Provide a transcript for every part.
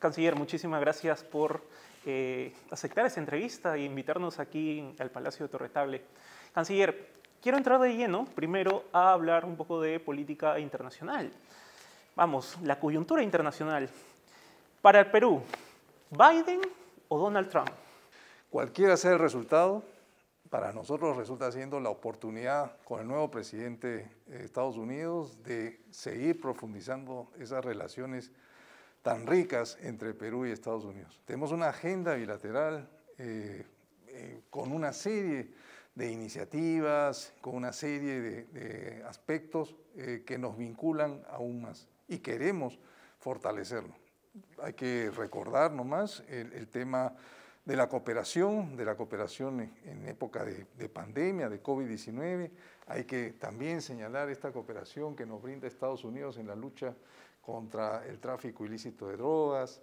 Canciller, muchísimas gracias por aceptar esta entrevista e invitarnos aquí al Palacio de Torretable. Canciller, quiero entrar de lleno primero a hablar un poco de política internacional. Vamos, la coyuntura internacional. Para el Perú, ¿Biden o Donald Trump? Cualquiera sea el resultado, para nosotros resulta siendo la oportunidad con el nuevo presidente de Estados Unidos de seguir profundizando esas relaciones tan ricas entre Perú y Estados Unidos. Tenemos una agenda bilateral con una serie de iniciativas, con una serie de aspectos que nos vinculan aún más y queremos fortalecerlo. Hay que recordar nomás el tema de la cooperación en época de pandemia, de COVID-19. Hay que también señalar esta cooperación que nos brinda Estados Unidos en la lucha contra el tráfico ilícito de drogas,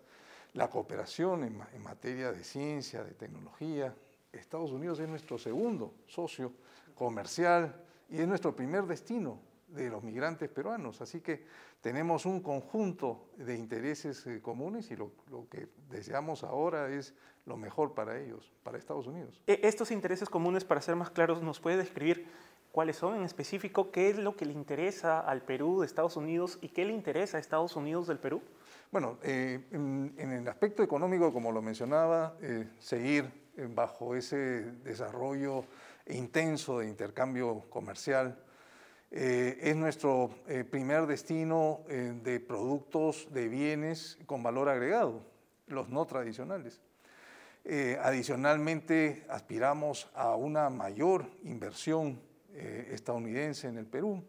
la cooperación en materia de ciencia, de tecnología. Estados Unidos es nuestro segundo socio comercial y es nuestro primer destino de los migrantes peruanos. Así que tenemos un conjunto de intereses comunes y lo que deseamos ahora es lo mejor para ellos, para Estados Unidos. Estos intereses comunes, para ser más claros, ¿nos puede describir cuáles son en específico? ¿Qué es lo que le interesa al Perú de Estados Unidos y qué le interesa a Estados Unidos del Perú? Bueno, en el aspecto económico, como lo mencionaba, seguir bajo ese desarrollo intenso de intercambio comercial. Es nuestro primer destino de productos, de bienes con valor agregado, los no tradicionales. Adicionalmente, aspiramos a una mayor inversión estadounidense en el Perú.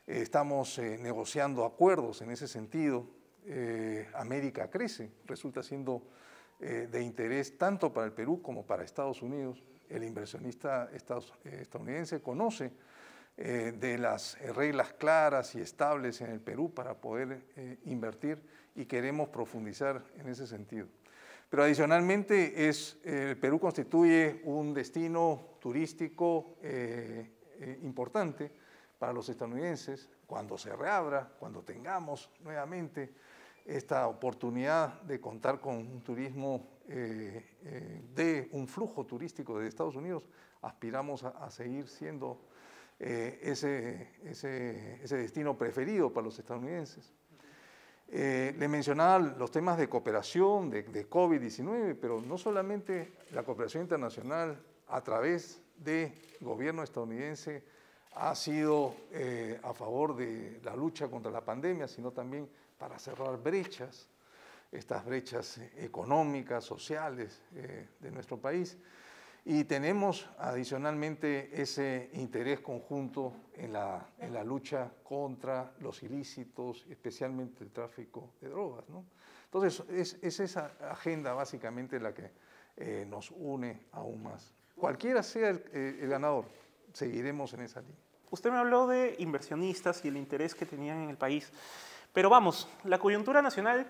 Estamos negociando acuerdos en ese sentido. América crece, resulta siendo de interés tanto para el Perú como para Estados Unidos. El inversionista estadounidense conoce de las reglas claras y estables en el Perú para poder invertir y queremos profundizar en ese sentido. Pero adicionalmente el Perú constituye un destino turístico importante para los estadounidenses. Cuando se reabra, cuando tengamos nuevamente esta oportunidad de contar con un turismo, de un flujo turístico de Estados Unidos, aspiramos a seguir siendo ese destino preferido para los estadounidenses. Le mencionaba los temas de cooperación, de COVID-19, pero no solamente la cooperación internacional a través del gobierno estadounidense ha sido a favor de la lucha contra la pandemia, sino también para cerrar brechas, estas brechas económicas, sociales de nuestro país. Y tenemos adicionalmente ese interés conjunto en la lucha contra los ilícitos, especialmente el tráfico de drogas, ¿no? Entonces, es esa agenda básicamente la que nos une aún más. Cualquiera sea el ganador, seguiremos en esa línea. Usted me habló de inversionistas y el interés que tenían en el país, pero vamos, la coyuntura nacional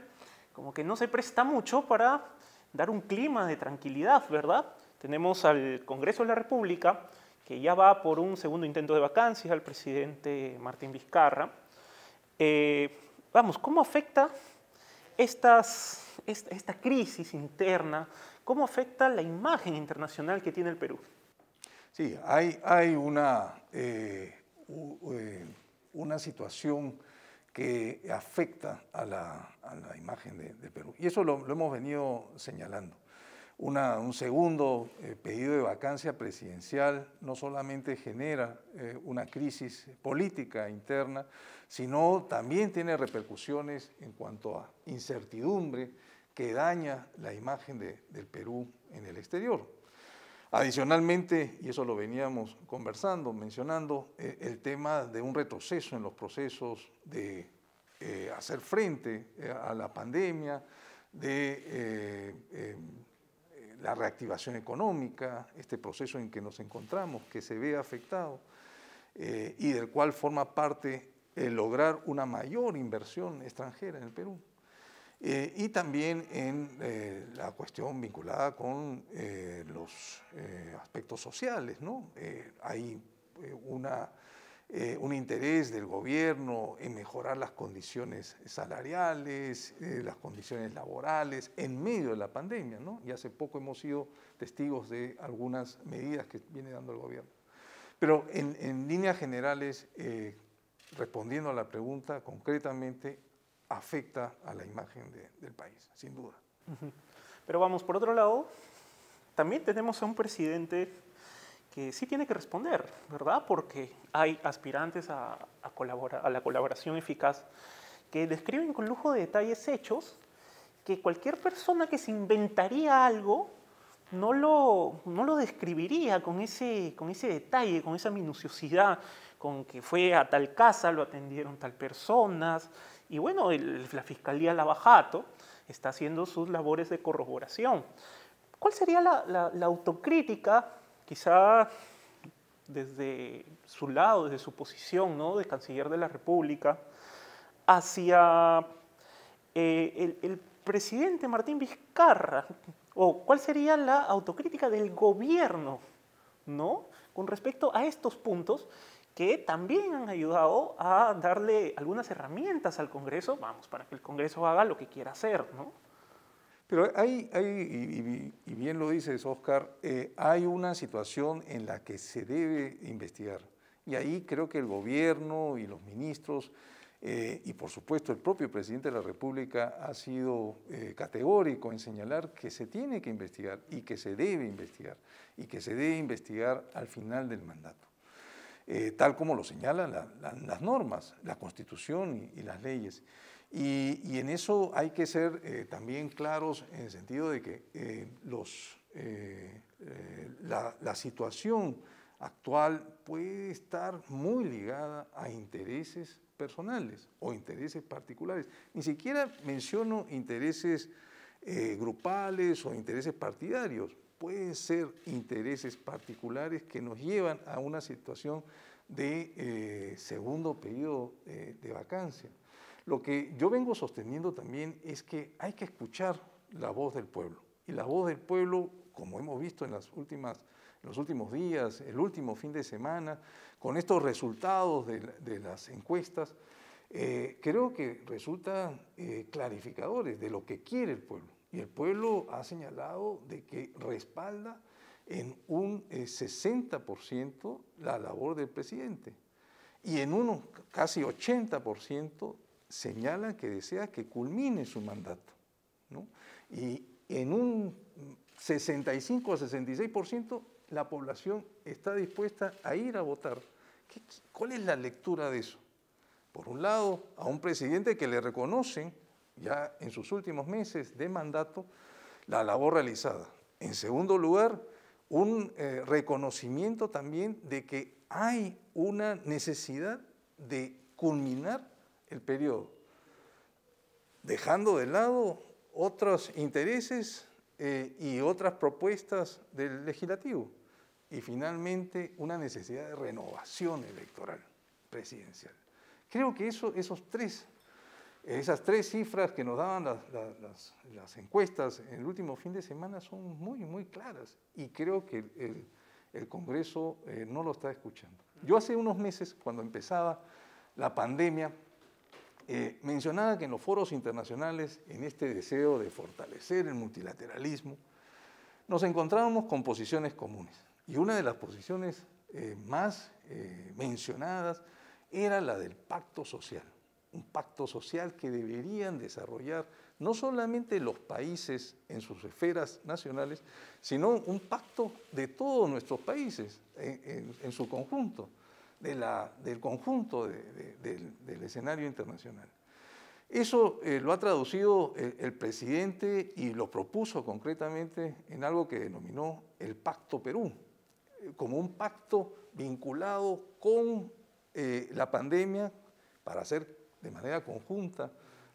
como que no se presta mucho para dar un clima de tranquilidad, ¿verdad? Tenemos al Congreso de la República, que ya va por un segundo intento de vacancia, al presidente Martín Vizcarra. Vamos, ¿cómo afecta esta crisis interna? ¿Cómo afecta la imagen internacional que tiene el Perú? Sí, hay una situación que afecta a la imagen de Perú. Y eso lo hemos venido señalando. Un segundo pedido de vacancia presidencial no solamente genera una crisis política interna, sino también tiene repercusiones en cuanto a incertidumbre que daña la imagen del Perú en el exterior. Adicionalmente, y eso lo veníamos conversando, mencionando, el tema de un retroceso en los procesos de hacer frente a la pandemia, de la reactivación económica, este proceso en que nos encontramos, que se ve afectado y del cual forma parte el lograr una mayor inversión extranjera en el Perú. Y también en la cuestión vinculada con los aspectos sociales, ¿no? Hay una un interés del gobierno en mejorar las condiciones salariales, las condiciones laborales en medio de la pandemia, ¿no? Y hace poco hemos sido testigos de algunas medidas que viene dando el gobierno. Pero en líneas generales, respondiendo a la pregunta, concretamente afecta a la imagen del país, sin duda. Pero vamos, por otro lado, también tenemos a un presidente que sí tiene que responder, ¿verdad? Porque hay aspirantes a la colaboración eficaz que describen con lujo de detalles hechos que cualquier persona que se inventaría algo no lo describiría con ese detalle, con esa minuciosidad, con que fue a tal casa, lo atendieron tal personas, y bueno, la Fiscalía Lavajato está haciendo sus labores de corroboración. ¿Cuál sería la autocrítica, quizá desde su lado, desde su posición, ¿no?, de Canciller de la República, hacia el presidente Martín Vizcarra? ¿O cuál sería la autocrítica del gobierno, ¿no?, con respecto a estos puntos que también han ayudado a darle algunas herramientas al Congreso, vamos, para que el Congreso haga lo que quiera hacer, ¿no? Pero y bien lo dices, Oscar, hay una situación en la que se debe investigar. Y ahí creo que el gobierno y los ministros, y por supuesto el propio presidente de la República ha sido categórico en señalar que se tiene que investigar y que se debe investigar, y que se debe investigar al final del mandato. Tal como lo señalan las normas, la Constitución y las leyes. Y en eso hay que ser también claros en el sentido de que la situación actual puede estar muy ligada a intereses personales o intereses particulares. Ni siquiera menciono intereses grupales o intereses partidarios. Pueden ser intereses particulares que nos llevan a una situación de segundo periodo de vacancia. Lo que yo vengo sosteniendo también es que hay que escuchar la voz del pueblo. Y la voz del pueblo, como hemos visto en los últimos días, el último fin de semana, con estos resultados de las encuestas, creo que resultan clarificadores de lo que quiere el pueblo. Y el pueblo ha señalado de que respalda en un 60% la labor del presidente. Y en un casi 80% señala que desea que culmine su mandato, ¿no? Y en un 65 a 66% la población está dispuesta a ir a votar. ¿Cuál es la lectura de eso? Por un lado, a un presidente que le reconocen ya en sus últimos meses de mandato la labor realizada. En segundo lugar, un reconocimiento también de que hay una necesidad de culminar el periodo, dejando de lado otros intereses y otras propuestas del legislativo. Y finalmente, una necesidad de renovación electoral presidencial. Creo que esas tres cifras que nos daban las encuestas en el último fin de semana son muy, muy claras. Y creo que el Congreso no lo está escuchando. Yo hace unos meses, cuando empezaba la pandemia, mencionaba que en los foros internacionales, en este deseo de fortalecer el multilateralismo, nos encontrábamos con posiciones comunes. Y una de las posiciones más mencionadas era la del pacto social. Un pacto social que deberían desarrollar no solamente los países en sus esferas nacionales, sino un pacto de todos nuestros países en su conjunto, del conjunto del escenario internacional. Eso lo ha traducido el presidente y lo propuso concretamente en algo que denominó el Pacto Perú, como un pacto vinculado con la pandemia para hacer de manera conjunta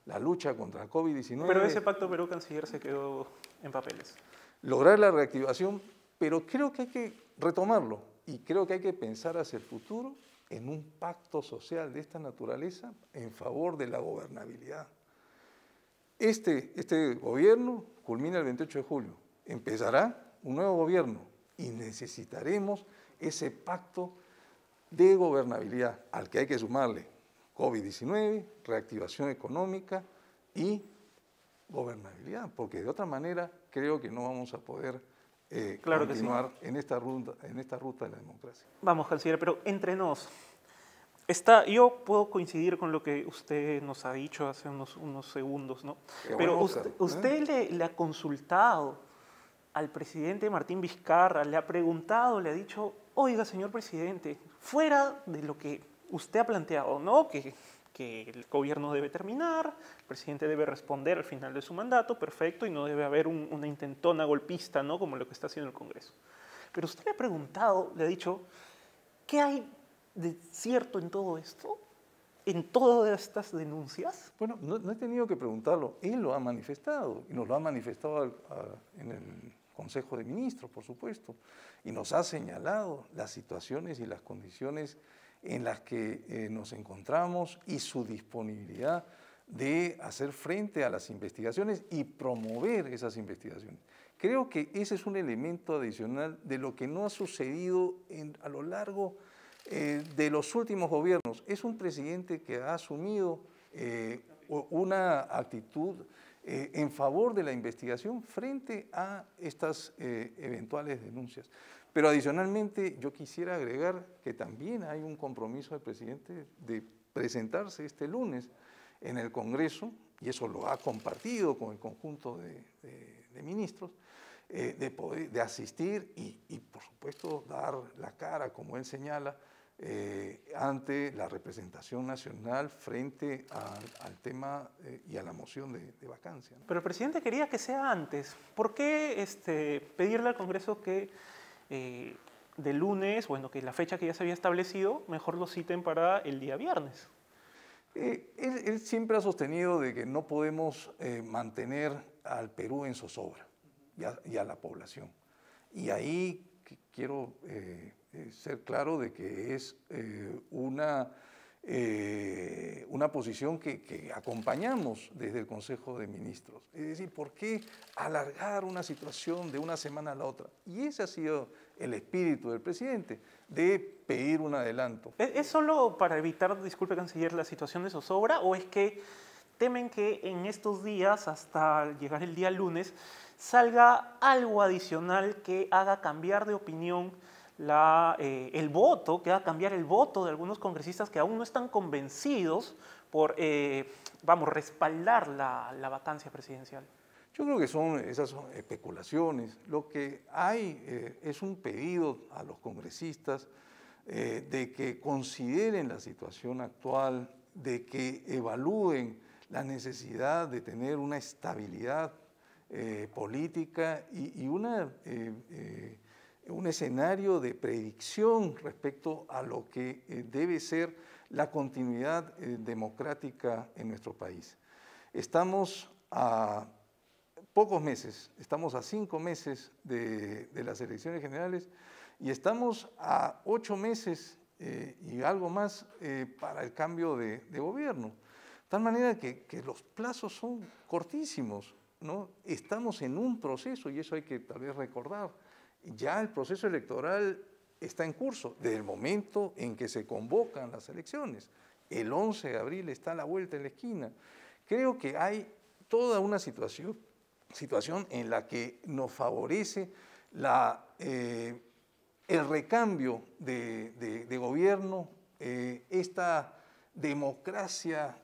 la lucha contra el COVID-19. Pero ese Pacto Perú, canciller, se quedó en papeles. Lograr la reactivación, pero creo que hay que retomarlo y creo que hay que pensar hacia el futuro en un pacto social de esta naturaleza en favor de la gobernabilidad. Este gobierno culmina el 28 de julio, empezará un nuevo gobierno y necesitaremos ese pacto de gobernabilidad, al que hay que sumarle COVID-19, reactivación económica y gobernabilidad, porque de otra manera creo que no vamos a poder Claro que sí. continuar en esta ruta de la democracia. Vamos, canciller, pero entre nos, yo puedo coincidir con lo que usted nos ha dicho hace unos segundos, ¿no? Qué Pero bueno, Oscar, usted le ha consultado al presidente Martín Vizcarra, le ha preguntado, le ha dicho, oiga, señor presidente, fuera de lo que usted ha planteado, ¿no? Que el gobierno debe terminar, el presidente debe responder al final de su mandato, perfecto, y no debe haber una intentona golpista, ¿no? Como lo que está haciendo el Congreso. Pero usted le ha preguntado, le ha dicho, ¿qué hay de cierto en todo esto? ¿En todas estas denuncias? Bueno, no he tenido que preguntarlo, él lo ha manifestado, y nos lo ha manifestado en el Consejo de Ministros, por supuesto, y nos ha señalado las situaciones y las condiciones en las que nos encontramos y su disponibilidad de hacer frente a las investigaciones y promover esas investigaciones. Creo que ese es un elemento adicional de lo que no ha sucedido a lo largo de los últimos gobiernos. Es un presidente que ha asumido una actitud en favor de la investigación frente a estas eventuales denuncias. Pero adicionalmente yo quisiera agregar que también hay un compromiso del presidente de presentarse este lunes en el Congreso, y eso lo ha compartido con el conjunto de ministros, de asistir y por supuesto dar la cara, como él señala, ante la representación nacional frente al tema y a la moción de vacancia, ¿no? Pero el presidente quería que sea antes. ¿Por qué pedirle al Congreso que de lunes, bueno, que la fecha que ya se había establecido, mejor lo citen para el día viernes? Él siempre ha sostenido de que no podemos mantener al Perú en zozobra y a la población. Y ahí quiero ser claro de que es una posición que acompañamos desde el Consejo de Ministros. Es decir, ¿por qué alargar una situación de una semana a la otra? Y ese ha sido el espíritu del presidente, de pedir un adelanto. ¿Es solo para evitar, disculpe canciller, la situación de zozobra, o es que temen que en estos días, hasta llegar el día lunes, salga algo adicional que haga cambiar de opinión el voto, que haga cambiar el voto de algunos congresistas que aún no están convencidos por, respaldar la vacancia presidencial? Yo creo que esas son especulaciones. Lo que hay es un pedido a los congresistas de que consideren la situación actual, de que evalúen la necesidad de tener una estabilidad política y un escenario de predicción respecto a lo que debe ser la continuidad democrática en nuestro país. Estamos a pocos meses, estamos a 5 meses de las elecciones generales y estamos a 8 meses y algo más para el cambio de gobierno. De tal manera que los plazos son cortísimos, ¿no? Estamos en un proceso, y eso hay que tal vez recordar. Ya el proceso electoral está en curso desde el momento en que se convocan las elecciones. El 11 de abril está a la vuelta de la esquina. Creo que hay toda una situación en la que nos favorece el recambio de gobierno, esta democracia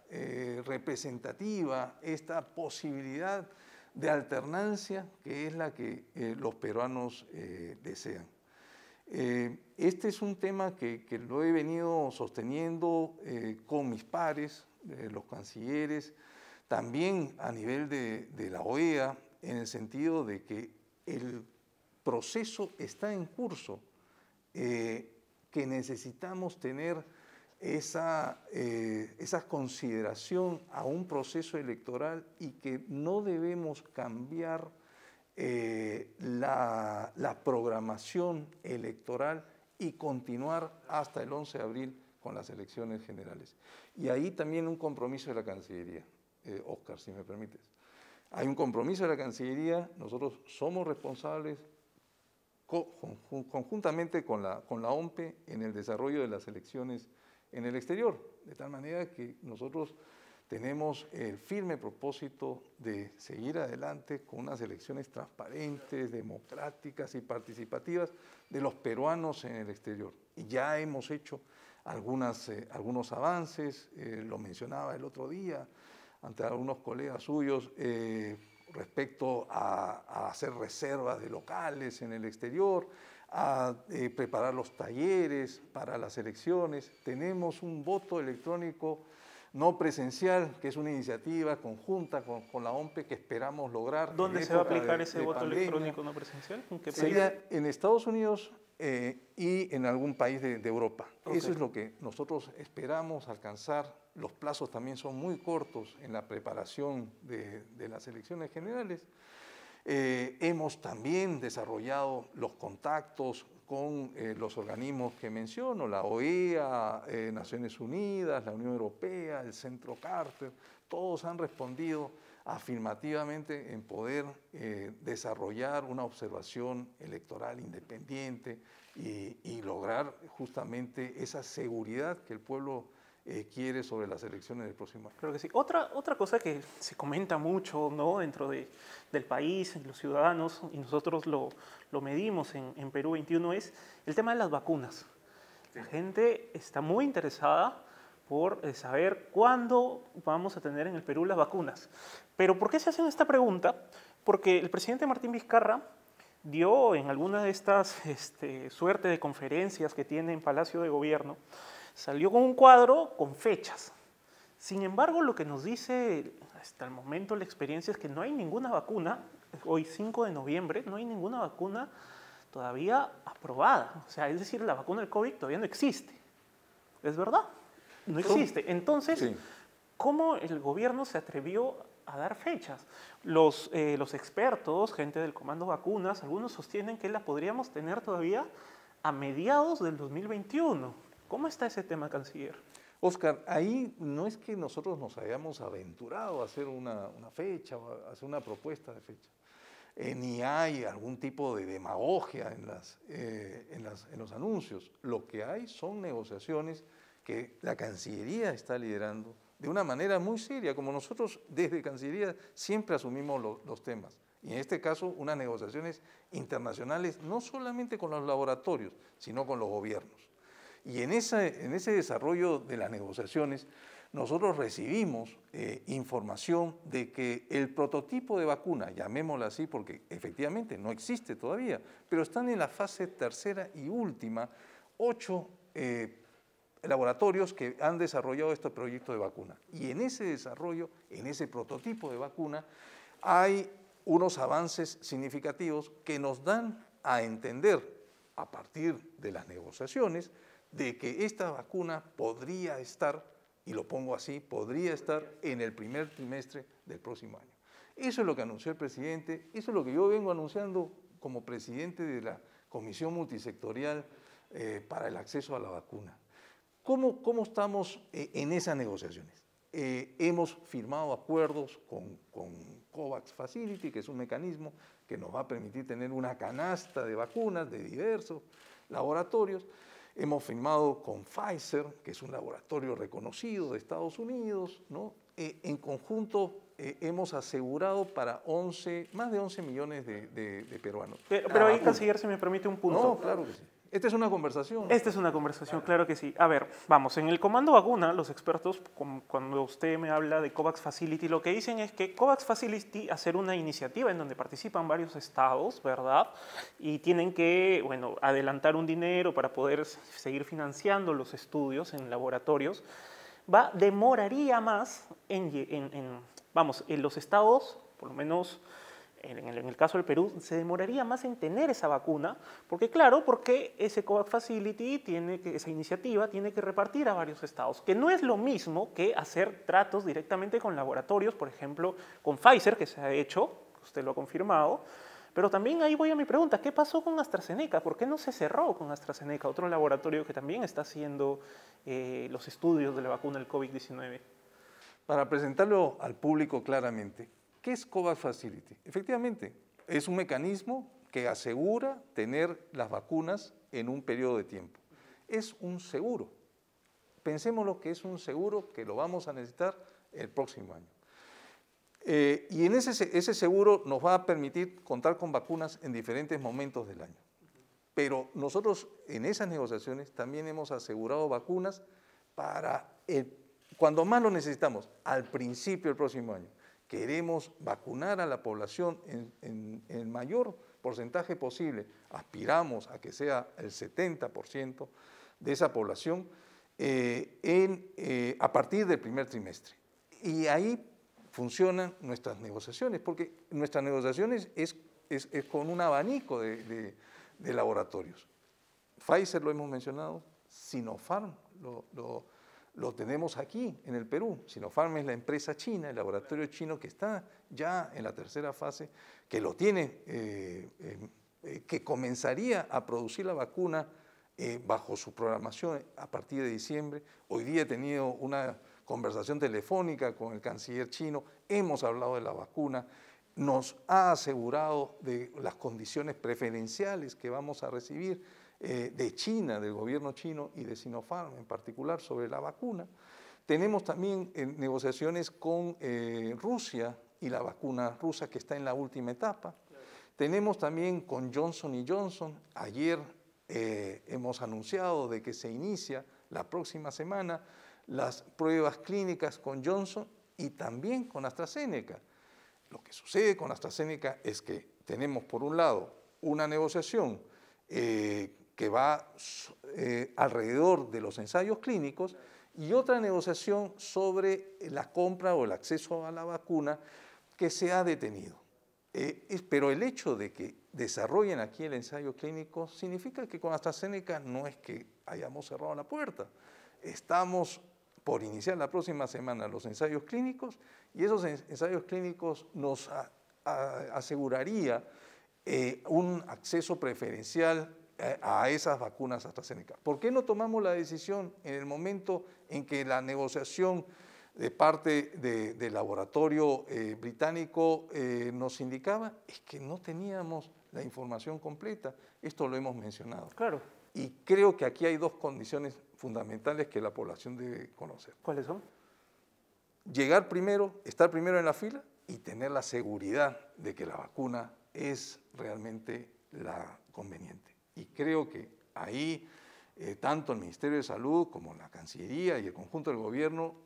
representativa, esta posibilidad de alternancia que es la que los peruanos desean. Este es un tema que lo he venido sosteniendo con mis pares, los cancilleres, también a nivel de la OEA, en el sentido de que el proceso está en curso, que necesitamos tener esa consideración a un proceso electoral y que no debemos cambiar la programación electoral y continuar hasta el 11 de abril con las elecciones generales. Y ahí también un compromiso de la Cancillería, Oscar, si me permites. Hay un compromiso de la Cancillería, nosotros somos responsables conjuntamente con la OMPE en el desarrollo de las elecciones en el exterior, de tal manera que nosotros tenemos el firme propósito de seguir adelante con unas elecciones transparentes, democráticas y participativas de los peruanos en el exterior. Y ya hemos hecho algunos avances, lo mencionaba el otro día ante algunos colegas suyos, respecto a hacer reservas de locales en el exterior, a preparar los talleres para las elecciones. Tenemos un voto electrónico no presencial, que es una iniciativa conjunta con la OMPE que esperamos lograr. ¿Dónde se va a aplicar ese voto electrónico no presencial? ¿En qué país? Sería en Estados Unidos y en algún país de Europa. Okay. Eso es lo que nosotros esperamos alcanzar. Los plazos también son muy cortos en la preparación de las elecciones generales. Hemos también desarrollado los contactos con los organismos que menciono, la OEA, Naciones Unidas, la Unión Europea, el Centro Carter. Todos han respondido afirmativamente en poder desarrollar una observación electoral independiente y lograr justamente esa seguridad que el pueblo quiere sobre las elecciones del próximo año. Creo que sí. Otra cosa que se comenta mucho, ¿no?, dentro del país, los ciudadanos, y nosotros lo medimos en Perú 21, es el tema de las vacunas. La gente está muy interesada por saber cuándo vamos a tener en el Perú las vacunas. Pero ¿por qué se hacen esta pregunta? Porque el presidente Martín Vizcarra dio en alguna de estas suerte de conferencias que tiene en Palacio de Gobierno, salió con un cuadro con fechas. Sin embargo, lo que nos dice hasta el momento la experiencia es que no hay ninguna vacuna, hoy 5 de noviembre, no hay ninguna vacuna todavía aprobada. O sea, es decir, la vacuna del COVID todavía no existe. ¿Es verdad? No existe. Entonces, sí, ¿cómo el gobierno se atrevió a dar fechas? Los expertos, gente del Comando Vacunas, algunos sostienen que la podríamos tener todavía a mediados del 2021. ¿Cómo está ese tema, canciller? Oscar, ahí no es que nosotros nos hayamos aventurado a hacer una fecha o a hacer una propuesta de fecha. Ni hay algún tipo de demagogia en los anuncios. Lo que hay son negociaciones que la Cancillería está liderando de una manera muy seria, como nosotros desde Cancillería siempre asumimos los temas. Y en este caso, unas negociaciones internacionales, no solamente con los laboratorios, sino con los gobiernos. Y en ese desarrollo de las negociaciones, nosotros recibimos información de que el prototipo de vacuna, llamémosla así porque efectivamente no existe todavía, pero están en la fase tercera y última 8 laboratorios que han desarrollado este proyecto de vacuna. Y en ese desarrollo, en ese prototipo de vacuna, hay unos avances significativos que nos dan a entender, a partir de las negociaciones, de que esta vacuna podría estar, y lo pongo así, podría estar en el primer trimestre del próximo año. Eso es lo que anunció el presidente, eso es lo que yo vengo anunciando como presidente de la Comisión Multisectorial para el acceso a la vacuna. ¿Cómo estamos en esas negociaciones? Hemos firmado acuerdos con COVAX Facility, que es un mecanismo que nos va a permitir tener una canasta de vacunas de diversos laboratorios. Hemos firmado con Pfizer, que es un laboratorio reconocido de Estados Unidos, ¿no? En conjunto hemos asegurado para más de 11 millones de peruanos. Pero ahí, canciller, si me permite un punto. No, claro que sí. Esta es una conversación. Esta es una conversación, claro que sí. A ver, vamos, en el Comando Vacuna, los expertos, cuando usted me habla de COVAX Facility, lo que dicen es que COVAX Facility hacer una iniciativa en donde participan varios estados, ¿verdad? Y tienen que, bueno, adelantar un dinero para poder seguir financiando los estudios en laboratorios. Demoraría más en los estados, por lo menos en el caso del Perú, se demoraría más en tener esa vacuna, porque ese COVAX Facility, esa iniciativa tiene que repartir a varios estados, que no es lo mismo que hacer tratos directamente con laboratorios, por ejemplo, con Pfizer, que se ha hecho, usted lo ha confirmado, pero también ahí voy a mi pregunta, ¿qué pasó con AstraZeneca? ¿Por qué no se cerró con AstraZeneca, otro laboratorio que también está haciendo los estudios de la vacuna del COVID-19? Para presentarlo al público claramente, ¿qué es COVAX Facility? Efectivamente, es un mecanismo que asegura tener las vacunas en un periodo de tiempo. Es un seguro. Pensemos lo que es un seguro que lo vamos a necesitar el próximo año. Y en ese seguro nos va a permitir contar con vacunas en diferentes momentos del año. Pero nosotros en esas negociaciones también hemos asegurado vacunas para cuando más lo necesitamos, al principio del próximo año. Queremos vacunar a la población en el mayor porcentaje posible. Aspiramos a que sea el 70% de esa población a partir del primer trimestre. Y ahí funcionan nuestras negociaciones, porque nuestras negociaciones es con un abanico de laboratorios. Pfizer lo hemos mencionado, Sinopharm lo tenemos aquí en el Perú. Sinopharm es la empresa china, el laboratorio chino que está ya en la tercera fase, que lo tiene, que comenzaría a producir la vacuna bajo su programación a partir de diciembre. Hoy día he tenido una conversación telefónica con el canciller chino, hemos hablado de la vacuna, nos ha asegurado de las condiciones preferenciales que vamos a recibir de China, del gobierno chino y de Sinopharm en particular sobre la vacuna. Tenemos también negociaciones con Rusia y la vacuna rusa que está en la última etapa. Tenemos también con Johnson & Johnson, ayer hemos anunciado de que se inicia la próxima semana las pruebas clínicas con Johnson y también con AstraZeneca. Lo que sucede con AstraZeneca es que tenemos por un lado una negociación que va alrededor de los ensayos clínicos y otra negociación sobre la compra o el acceso a la vacuna que se ha detenido. Pero el hecho de que desarrollen aquí el ensayo clínico significa que con AstraZeneca no es que hayamos cerrado la puerta. Estamos por iniciar la próxima semana los ensayos clínicos y esos ensayos clínicos nos aseguraría un acceso preferencial a esas vacunas AstraZeneca. ¿Por qué no tomamos la decisión en el momento en que la negociación de parte del laboratorio británico nos indicaba? Es que no teníamos la información completa. Esto lo hemos mencionado. Claro. Y creo que aquí hay dos condiciones fundamentales que la población debe conocer. ¿Cuáles son? Llegar primero, estar primero en la fila y tener la seguridad de que la vacuna es realmente la conveniente. Y creo que ahí tanto el Ministerio de Salud como la Cancillería y el conjunto del gobierno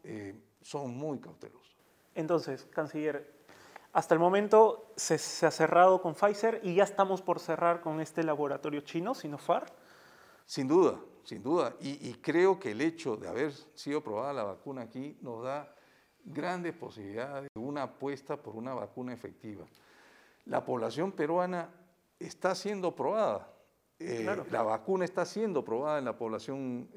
son muy cautelosos. Entonces, canciller, hasta el momento se ha cerrado con Pfizer y ya estamos por cerrar con este laboratorio chino, Sinopharm. Sin duda, sin duda. Y creo que el hecho de haber sido probada la vacuna aquí nos da grandes posibilidades de una apuesta por una vacuna efectiva. La población peruana está siendo probada. Claro. La vacuna está siendo probada en la población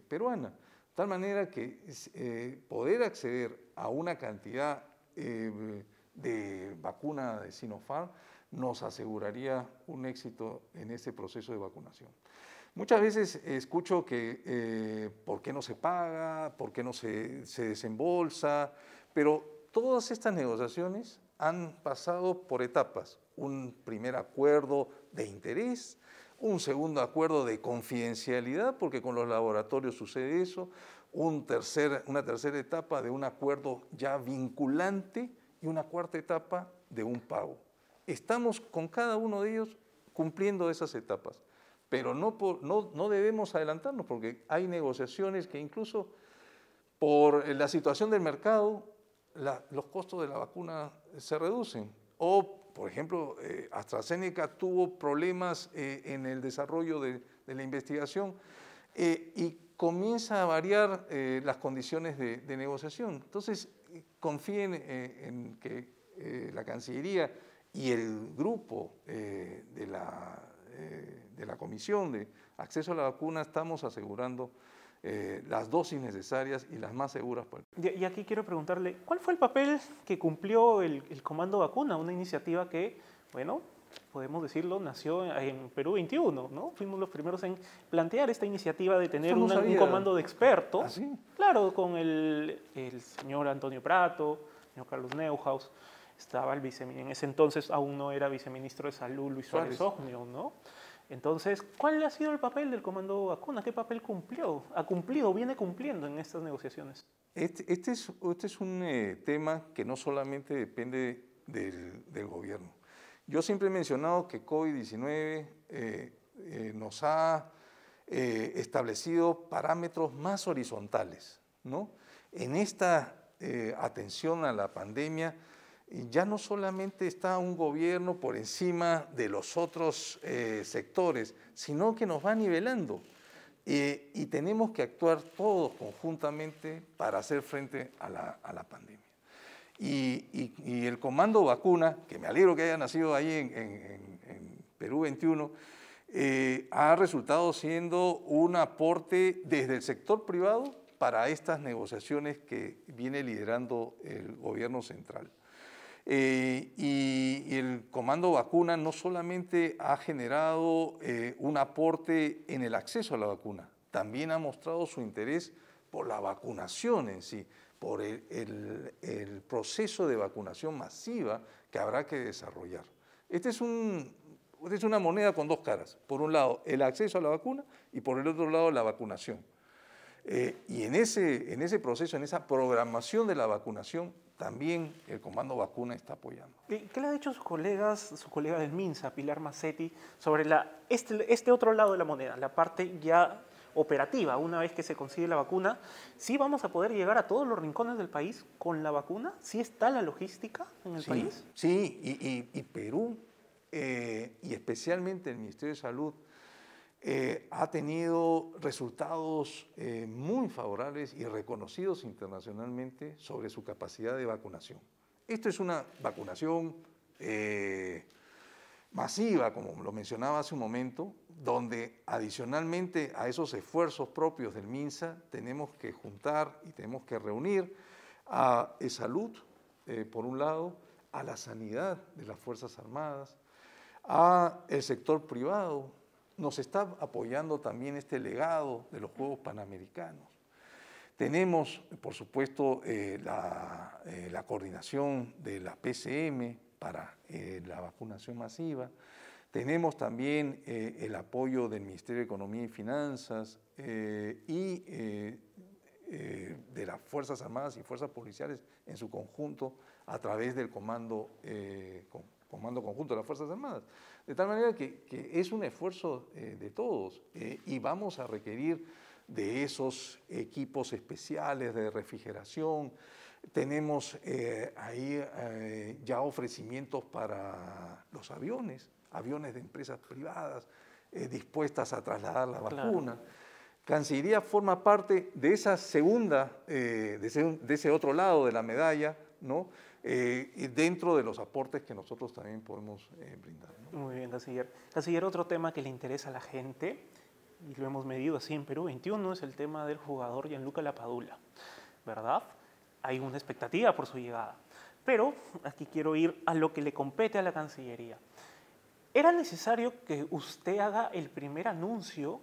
peruana. De tal manera que poder acceder a una cantidad de vacuna de Sinopharm nos aseguraría un éxito en este proceso de vacunación. Muchas veces escucho que por qué no se paga, por qué no se desembolsa, pero todas estas negociaciones han pasado por etapas. Un primer acuerdo de interés, un segundo acuerdo de confidencialidad, porque con los laboratorios sucede eso, una tercera etapa de un acuerdo ya vinculante y una cuarta etapa de un pago. Estamos con cada uno de ellos cumpliendo esas etapas, pero no debemos adelantarnos porque hay negociaciones que incluso por la situación del mercado los costos de la vacuna se reducen. O, por ejemplo, AstraZeneca tuvo problemas en el desarrollo de la investigación y comienza a variar las condiciones de negociación. Entonces, confíen en que la Cancillería y el grupo de la Comisión de Acceso a la Vacuna estamos asegurando las dosis necesarias y las más seguras. Y aquí quiero preguntarle, ¿cuál fue el papel que cumplió el Comando Vacuna? Una iniciativa que, bueno, podemos decirlo, nació en Perú 21, ¿no? Fuimos los primeros en plantear esta iniciativa de tener un comando de expertos. ¿Ah, sí? Claro, con el señor Antonio Prato, el señor Carlos Neuhaus. estaba el viceministro, en ese entonces aún no era viceministro de Salud Luis Suárez Ognio, ¿no? Entonces, ¿cuál ha sido el papel del Comando Vacuna? ¿Qué papel cumplió? ¿Ha cumplido, viene cumpliendo en estas negociaciones? Este es un tema que no solamente depende del gobierno. Yo siempre he mencionado que COVID-19 nos ha establecido parámetros más horizontales, ¿no? En esta atención a la pandemia, ya no solamente está un gobierno por encima de los otros sectores, sino que nos va nivelando. Y tenemos que actuar todos conjuntamente para hacer frente a la pandemia. Y el Comando Vacuna, que me alegro que haya nacido ahí en Perú 21, ha resultado siendo un aporte desde el sector privado para estas negociaciones que viene liderando el gobierno central. Y el Comando Vacuna no solamente ha generado un aporte en el acceso a la vacuna, también ha mostrado su interés por la vacunación en sí, por el proceso de vacunación masiva que habrá que desarrollar. Esta es una moneda con dos caras. Por un lado, el acceso a la vacuna y por el otro lado, la vacunación. Y en ese proceso, en esa programación de la vacunación, también el Comando Vacuna está apoyando. ¿Qué le ha dicho su colega del MINSA, Pilar Massetti, sobre este otro lado de la moneda, la parte ya operativa? Una vez que se consigue la vacuna, ¿sí vamos a poder llegar a todos los rincones del país con la vacuna? ¿Sí está la logística en el país? Sí, y Perú, y especialmente el Ministerio de Salud, ha tenido resultados muy favorables y reconocidos internacionalmente sobre su capacidad de vacunación. Esto es una vacunación masiva, como lo mencionaba hace un momento, donde adicionalmente a esos esfuerzos propios del MINSA tenemos que juntar y tenemos que reunir a salud, por un lado, a la sanidad de las Fuerzas Armadas, a el sector privado. Nos está apoyando también este legado de los Juegos Panamericanos. Tenemos, por supuesto, la coordinación de la PCM para la vacunación masiva. Tenemos también el apoyo del Ministerio de Economía y Finanzas y de las Fuerzas Armadas y Fuerzas Policiales en su conjunto a través del Comando Conjunto de las Fuerzas Armadas. De tal manera que es un esfuerzo de todos y vamos a requerir de esos equipos especiales de refrigeración. Tenemos ahí ya ofrecimientos para los aviones de empresas privadas dispuestas a trasladar la vacuna. Claro. Cancillería forma parte de esa segunda, de ese otro lado de la medalla, ¿no? Y dentro de los aportes que nosotros también podemos brindar, ¿no? Muy bien, canciller. Canciller, otro tema que le interesa a la gente, y lo hemos medido así en Perú 21, es el tema del jugador Gianluca Lapadula, ¿verdad? Hay una expectativa por su llegada. Pero aquí quiero ir a lo que le compete a la Cancillería. ¿Era necesario que usted haga el primer anuncio,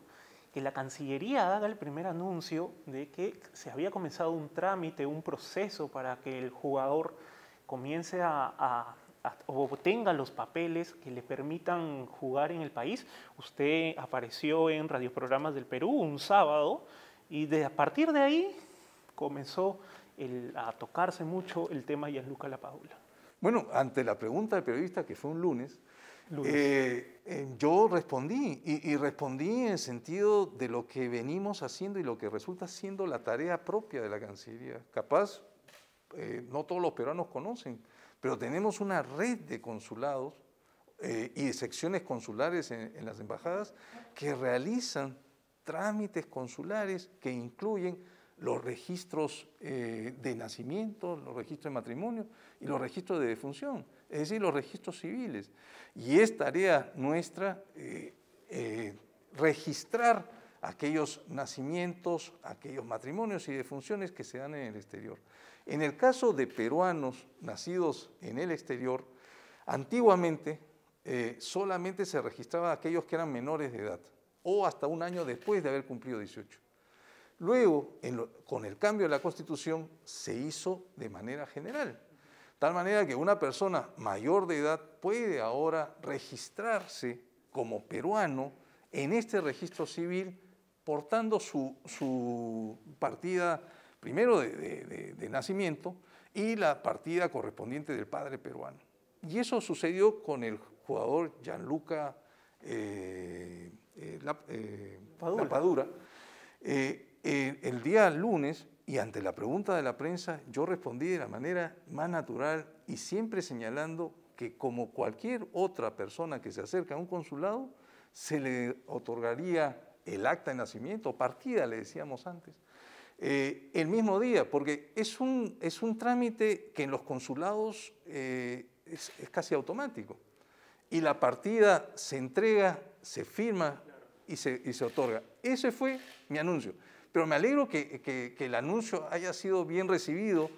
que la Cancillería haga el primer anuncio de que se había comenzado un trámite, un proceso para que el jugador comience o obtenga los papeles que le permitan jugar en el país? Usted apareció en radioprogramas del Perú un sábado y a partir de ahí comenzó a tocarse mucho el tema de Gianluca Lapadula. Bueno, ante la pregunta del periodista, que fue un lunes, yo respondí y respondí en el sentido de lo que venimos haciendo y lo que resulta siendo la tarea propia de la Cancillería. Capaz, no todos los peruanos conocen, pero tenemos una red de consulados y de secciones consulares en las embajadas que realizan trámites consulares que incluyen los registros de nacimiento, los registros de matrimonio y los registros de defunción, es decir, los registros civiles. Y es tarea nuestra registrar aquellos nacimientos, aquellos matrimonios y defunciones que se dan en el exterior. En el caso de peruanos nacidos en el exterior, antiguamente solamente se registraban aquellos que eran menores de edad o hasta un año después de haber cumplido 18. Luego, con el cambio de la Constitución, se hizo de manera general. Tal manera que una persona mayor de edad puede ahora registrarse como peruano en este registro civil portando su partida primero de nacimiento y la partida correspondiente del padre peruano. Y eso sucedió con el jugador Gianluca Lapadura. El día lunes, y ante la pregunta de la prensa, yo respondí de la manera más natural y siempre señalando que como cualquier otra persona que se acerca a un consulado, se le otorgaría el acta de nacimiento, partida le decíamos antes, el mismo día, porque es un trámite que en los consulados es casi automático. Y la partida se entrega, se firma y se otorga. Ese fue mi anuncio. Pero me alegro que el anuncio haya sido bien recibido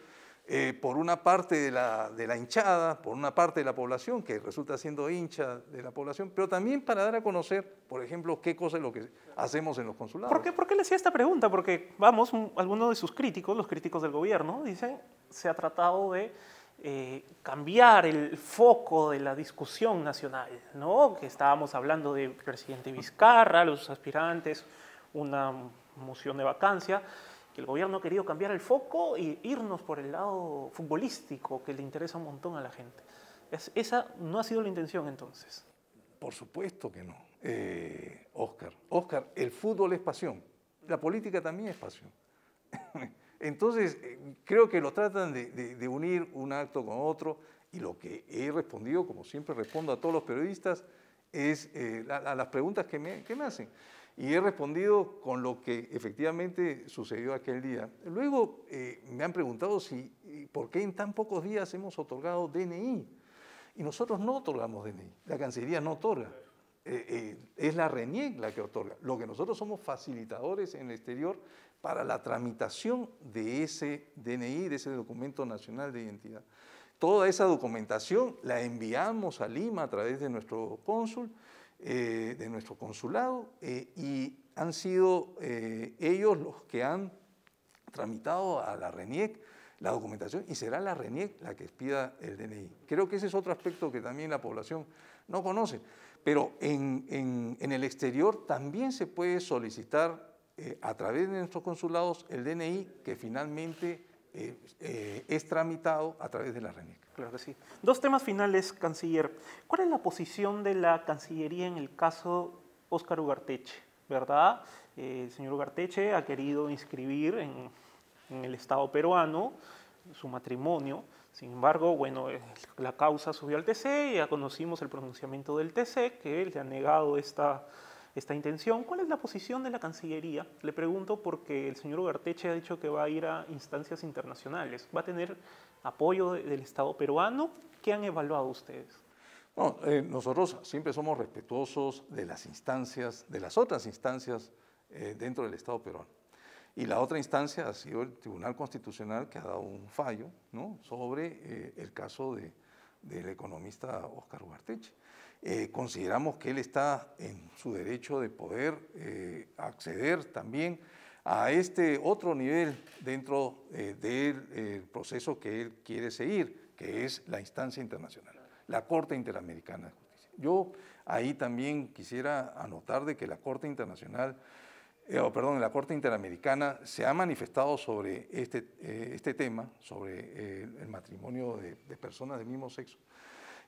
por una parte de la hinchada, por una parte de la población que resulta siendo hincha de la población, pero también para dar a conocer, por ejemplo, qué cosa es lo que hacemos en los consulados. ¿Por qué le hacía esta pregunta? Porque, vamos, algunos de sus críticos, los críticos del gobierno, dicen se ha tratado de cambiar el foco de la discusión nacional, ¿no? Que estábamos hablando del presidente Vizcarra, los aspirantes, una moción de vacancia, que el gobierno ha querido cambiar el foco e irnos por el lado futbolístico que le interesa un montón a la gente. ¿Esa no ha sido la intención entonces? Por supuesto que no, Oscar, el fútbol es pasión, la política también es pasión. Entonces, creo que lo tratan de unir un acto con otro y lo que he respondido, como siempre respondo a todos los periodistas, es a las preguntas que me hacen. Y he respondido con lo que efectivamente sucedió aquel día. Luego me han preguntado por qué en tan pocos días hemos otorgado DNI. Y nosotros no otorgamos DNI, la Cancillería no otorga. Es la RENIEC la que otorga. Lo que nosotros somos facilitadores en el exterior para la tramitación de ese DNI, de ese documento nacional de identidad. Toda esa documentación la enviamos a Lima a través de nuestro cónsul, de nuestro consulado, y han sido ellos los que han tramitado a la RENIEC la documentación y será la RENIEC la que expida el DNI. Creo que ese es otro aspecto que también la población no conoce, pero en el exterior también se puede solicitar a través de nuestros consulados el DNI que finalmente es tramitado a través de la RENIEC. Claro que sí. Dos temas finales, canciller. ¿Cuál es la posición de la Cancillería en el caso Óscar Ugarteche? ¿Verdad? El señor Ugarteche ha querido inscribir en el Estado peruano su matrimonio. Sin embargo, bueno, la causa subió al TC y ya conocimos el pronunciamiento del TC, que él le ha negado esta intención. ¿Cuál es la posición de la Cancillería? Le pregunto porque el señor Ugarteche ha dicho que va a ir a instancias internacionales. ¿Va a tener apoyo del Estado peruano? ¿Qué han evaluado ustedes? No, nosotros siempre somos respetuosos de las instancias, de las otras instancias dentro del Estado peruano. Y la otra instancia ha sido el Tribunal Constitucional, que ha dado un fallo, ¿no?, sobre el caso del economista Óscar Ugarteche. Consideramos que él está en su derecho de poder acceder también a este otro nivel dentro del proceso que él quiere seguir, que es la instancia internacional, la Corte Interamericana de Justicia. Yo ahí también quisiera anotar de que la Corte Internacional, la Corte Interamericana se ha manifestado sobre este tema, sobre el matrimonio de personas del mismo sexo,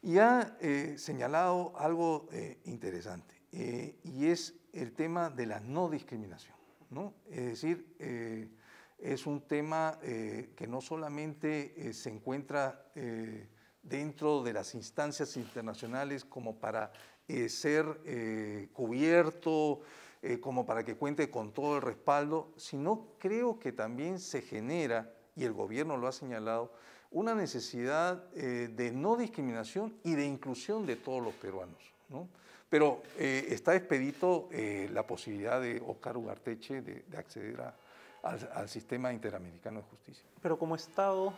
y ha señalado algo interesante, y es el tema de la no discriminación, ¿no? Es decir, es un tema que no solamente se encuentra dentro de las instancias internacionales como para ser cubierto, como para que cuente con todo el respaldo, sino creo que también se genera, y el gobierno lo ha señalado, una necesidad de no discriminación y de inclusión de todos los peruanos, ¿no? Pero está expedito la posibilidad de Óscar Ugarteche de acceder al sistema interamericano de justicia. Pero como Estado,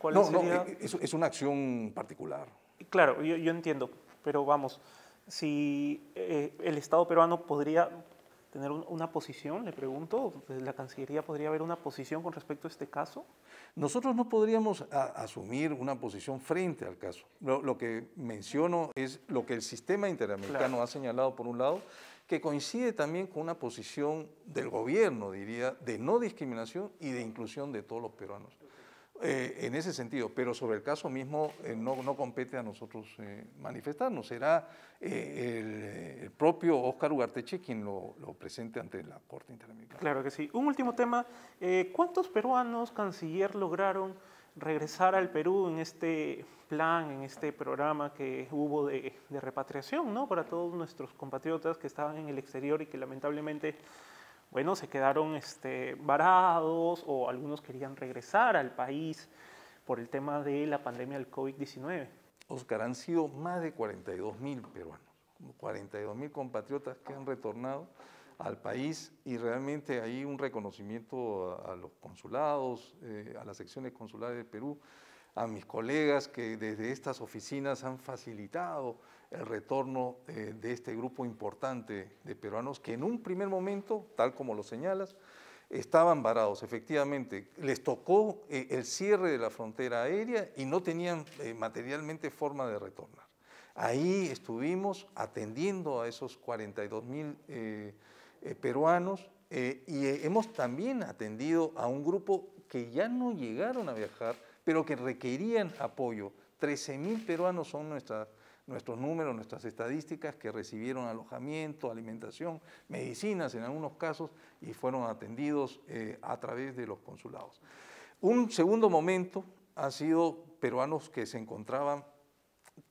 ¿cuál No, sería? es una acción particular. Claro, yo entiendo, pero vamos, si el Estado peruano podría tener una posición? Le pregunto, ¿desde la Cancillería podría haber una posición con respecto a este caso? Nosotros no podríamos asumir una posición frente al caso. Lo que menciono es lo que el sistema interamericano ha señalado por un lado, que coincide también con una posición del gobierno, diría, de no discriminación y de inclusión de todos los peruanos. En ese sentido, pero sobre el caso mismo no compete a nosotros manifestarnos, será el propio Óscar Ugarteche quien lo presente ante la Corte Interamericana. Claro que sí. Un último tema, ¿cuántos peruanos, canciller, lograron regresar al Perú en este plan, en este programa que hubo de repatriación, ¿no? Para todos nuestros compatriotas que estaban en el exterior y que lamentablemente, bueno, se quedaron varados o algunos querían regresar al país por el tema de la pandemia del COVID-19? Óscar, han sido más de 42.000 peruanos, 42.000 compatriotas que han retornado al país y realmente hay un reconocimiento a los consulados, a las secciones consulares del Perú, a mis colegas que desde estas oficinas han facilitado el retorno de este grupo importante de peruanos que en un primer momento, tal como lo señalas, estaban varados. Efectivamente, les tocó el cierre de la frontera aérea y no tenían materialmente forma de retornar. Ahí estuvimos atendiendo a esos 42.000 peruanos y hemos también atendido a un grupo que ya no llegaron a viajar, pero que requerían apoyo. 13.000 peruanos son nuestros números, nuestras estadísticas, que recibieron alojamiento, alimentación, medicinas en algunos casos y fueron atendidos a través de los consulados. Un segundo momento ha sido peruanos que se encontraban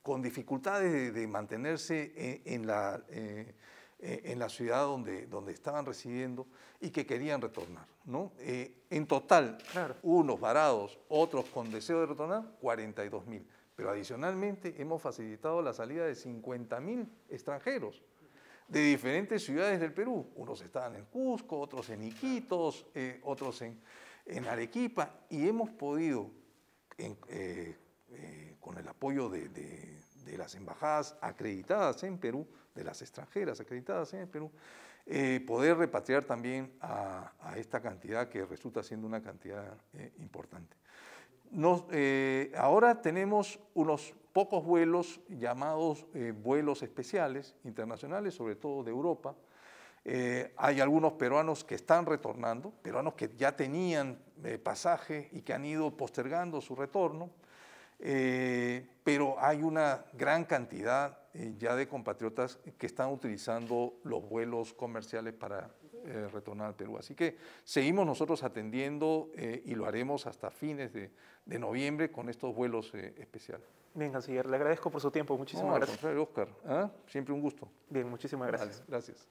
con dificultades de mantenerse en la ciudad donde estaban residiendo y que querían retornar, ¿no? En total, claro, unos varados, otros con deseo de retornar, 42.000. Pero adicionalmente hemos facilitado la salida de 50.000 extranjeros de diferentes ciudades del Perú. Unos estaban en Cusco, otros en Iquitos, otros en Arequipa, y hemos podido, con el apoyo de las embajadas acreditadas en Perú, de las extranjeras acreditadas en el Perú, poder repatriar también a esta cantidad que resulta siendo una cantidad importante. Ahora tenemos unos pocos vuelos llamados vuelos especiales internacionales, sobre todo de Europa. Hay algunos peruanos que están retornando, peruanos que ya tenían pasaje y que han ido postergando su retorno, pero hay una gran cantidad ya de compatriotas que están utilizando los vuelos comerciales para retornar al Perú. Así que seguimos nosotros atendiendo y lo haremos hasta fines de noviembre con estos vuelos especiales. Bien, canciller, le agradezco por su tiempo. Muchísimas gracias. Al contrario, Óscar, ¿ah? Siempre un gusto. Bien, muchísimas gracias. Vale, gracias.